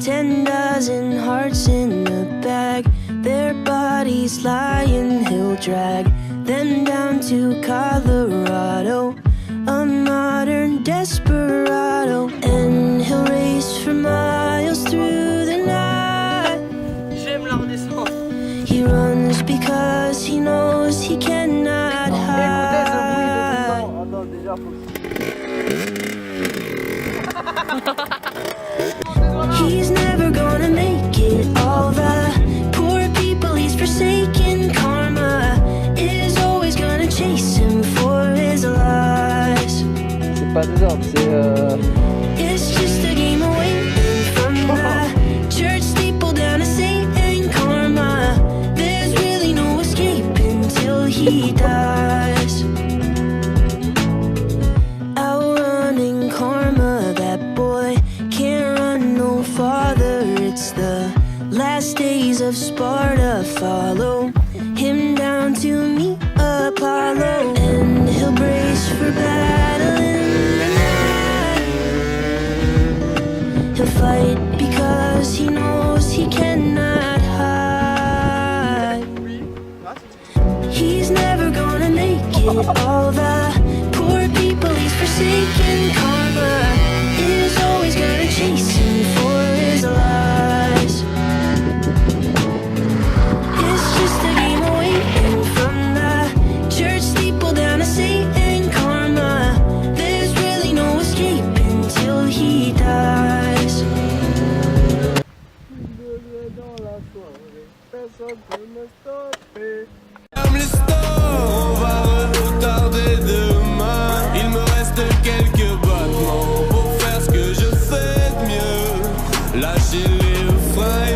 10,000 hearts in a bag. Their bodies lying, he'll drag them down to Colorado. A modern desperado, and he'll race for miles through the night. J'aime la redescente. He runs because he knows he cannot hide. Attends, déjà, He's never gonna make it. All the poor people he's forsaken. Karma is always gonna chase him for his lies. C'est pas des ordres, c'est It's just a game away from the church steeple down to Satan. Karma, there's really no escape until he dies. Outrunning karma, that boy can't run no farther. It's the last days of Sparta. Follow him down to meet Apollo, and he'll brace for battle in the night. He'll fight because he knows he cannot hide. He's never gonna make it. All the poor people he's forsaken. Karma is always gonna chase him for his lies. It's just a game away from the church steeple down to Satan. Karma, there's really no escape until he dies. Ferme les stores, on va retarder demain. Il me reste quelques battements pour faire ce que je fais de mieux. Lâcher les freins.